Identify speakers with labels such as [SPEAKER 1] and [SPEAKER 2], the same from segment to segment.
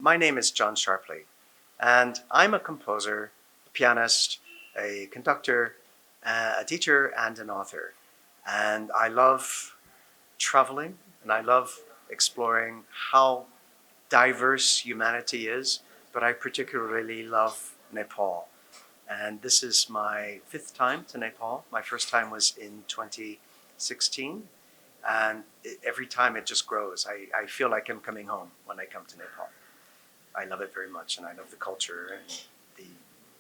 [SPEAKER 1] My name is John Sharpley, and I'm a composer, a pianist, a conductor, a teacher, and an author. And I love traveling, and I love exploring how diverse humanity is, but I particularly love Nepal. And this is my fifth time to Nepal. My first time was in 2016, and every time it just grows. I feel like I'm coming home when I come to Nepal. I love it very much, and I love the culture and the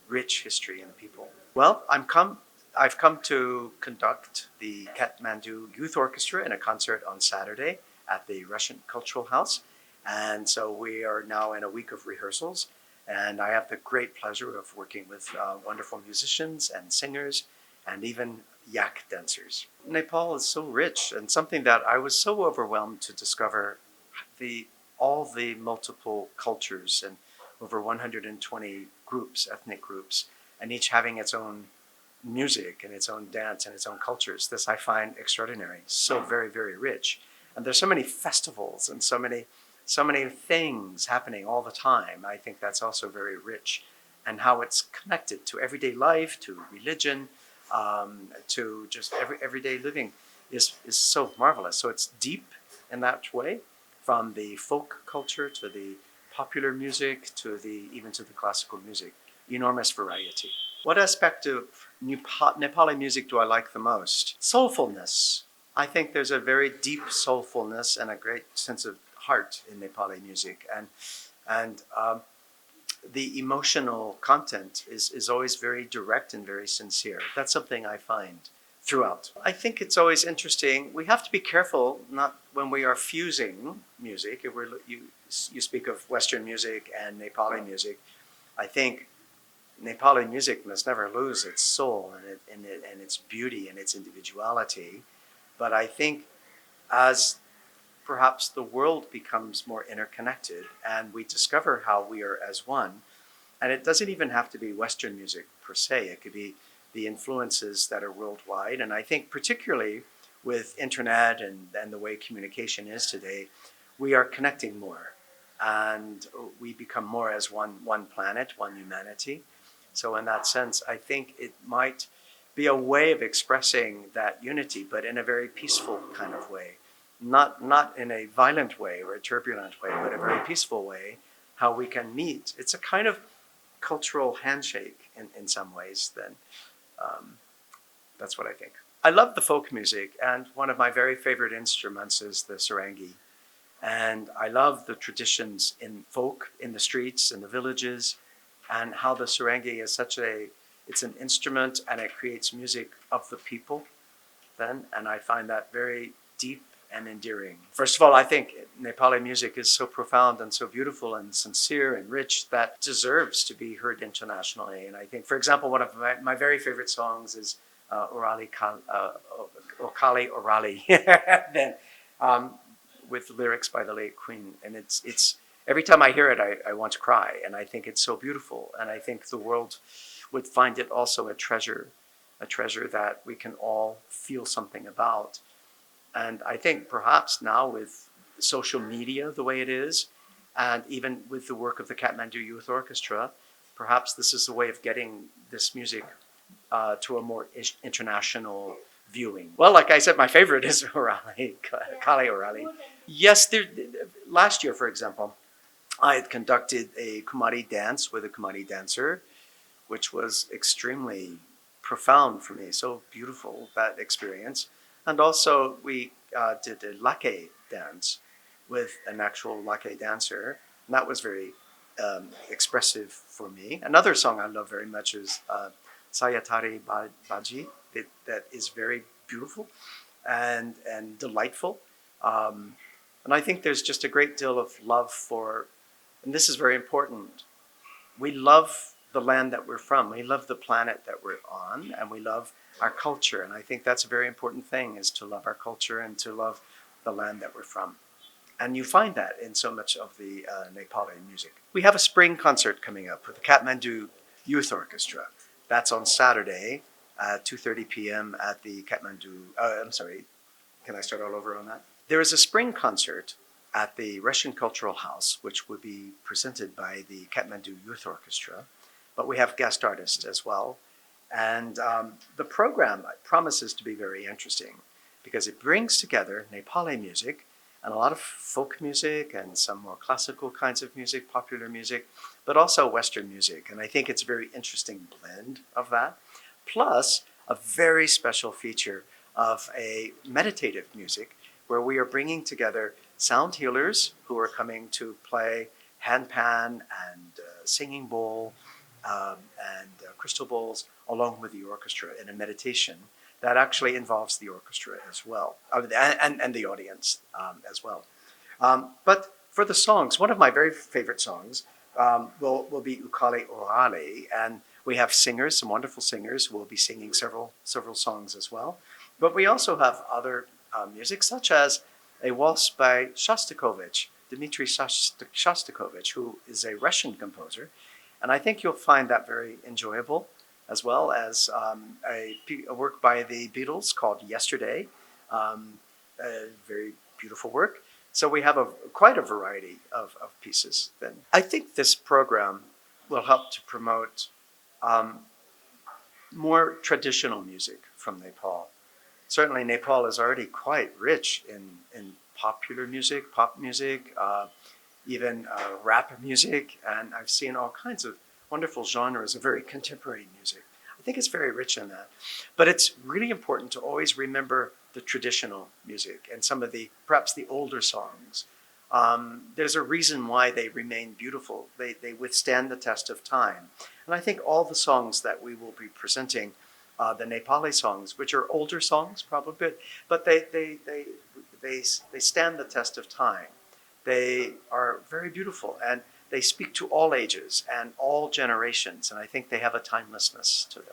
[SPEAKER 1] rich history and the people. Well, I've come to conduct the Kathmandu Youth Orchestra in a concert on Saturday at the Russian Cultural House. And so we are now in a week of rehearsals. And I have the great pleasure of working with wonderful musicians and singers and even yak dancers. Nepal is so rich, and something that I was so overwhelmed to discover the all the multiple cultures and over 120 groups, ethnic groups, and each having its own music and its own dance and its own cultures. This I find extraordinary, so very, very rich. And there's so many festivals and so many things happening all the time. I think that's also very rich, and how it's connected to everyday life, to religion, to just everyday living is so marvelous. So it's deep in that way, from the folk culture to the popular music to the even to the classical music. Enormous variety. What aspect of Nepali music do I like the most? Soulfulness. I think there's a very deep soulfulness and a great sense of heart in Nepali music, and the emotional content is always very direct and very sincere. That's something I find throughout. I think it's always interesting. We have to be careful not when we are fusing music. If you speak of Western music and Nepali music, I think Nepali music must never lose its soul and its beauty and its individuality. But I think as perhaps the world becomes more interconnected and we discover how we are as one, and it doesn't even have to be Western music per se. It could be the influences that are worldwide. And I think particularly with internet and the way communication is today, we are connecting more and we become more as one planet, one humanity. So in that sense, I think it might be a way of expressing that unity, but in a very peaceful kind of way. Not in a violent way or a turbulent way, but a very peaceful way, how we can meet. It's a kind of cultural handshake in some ways, then. That's what I think. I love the folk music, and one of my very favorite instruments is the sarangi. And I love the traditions in folk, in the streets, in the villages, and how the sarangi is it's an instrument and it creates music of the people then, and I find that very deep and endearing. First of all, I think Nepali music is so profound and so beautiful and sincere and rich that deserves to be heard internationally. And I think, for example, one of my very favorite songs is Orali Okali Orali, then, with lyrics by the late Queen. And it's every time I hear it, I want to cry. And I think it's so beautiful. And I think the world would find it also a treasure that we can all feel something about. And I think perhaps now with social media the way it is, and even with the work of the Kathmandu Youth Orchestra, perhaps this is a way of getting this music to a more international viewing. Well, like I said, my favorite is Orali, Kali Orali. Yes, last year, for example, I had conducted a Kumari dance with a Kumari dancer, which was extremely profound for me, so beautiful, that experience. And also we did a lake dance with an actual lake dancer, and that was very expressive for me. Another song I love very much is Sayatari Baji, that is very beautiful and delightful. And I think there's just a great deal of love for, and this is very important, we love the land that we're from. We love the planet that we're on, and we love our culture. And I think that's a very important thing, is to love our culture and to love the land that we're from. And you find that in so much of the Nepali music. We have a spring concert coming up with the Kathmandu Youth Orchestra. That's on Saturday at 2:30 p.m. at the Kathmandu, I'm sorry, can I start all over on that? There is a spring concert at the Russian Cultural House, which will be presented by the Kathmandu Youth Orchestra, but we have guest artists as well. And the program promises to be very interesting because it brings together Nepali music and a lot of folk music and some more classical kinds of music, popular music, but also Western music. And I think it's a very interesting blend of that, plus a very special feature of a meditative music where we are bringing together sound healers who are coming to play handpan and singing bowl and crystal bowls along with the orchestra in a meditation that actually involves the orchestra as well, and the audience as well. But for the songs, one of my very favorite songs will be Ukale Orale, and we have singers, some wonderful singers who will be singing several songs as well. But we also have other music, such as a waltz by Shostakovich, Dmitri Shostakovich, who is a Russian composer. And I think you'll find that very enjoyable, as well as a work by the Beatles called Yesterday, a very beautiful work. So we have quite a variety of pieces then. I think this program will help to promote more traditional music from Nepal. Certainly Nepal is already quite rich in popular music, pop music, even rap music, and I've seen all kinds of wonderful genres of very contemporary music. I think it's very rich in that. But it's really important to always remember the traditional music and some of perhaps the older songs. There's a reason why they remain beautiful. They withstand the test of time. And I think all the songs that we will be presenting, the Nepali songs, which are older songs probably, but they stand the test of time. They are very beautiful and they speak to all ages and all generations. And I think they have a timelessness to them.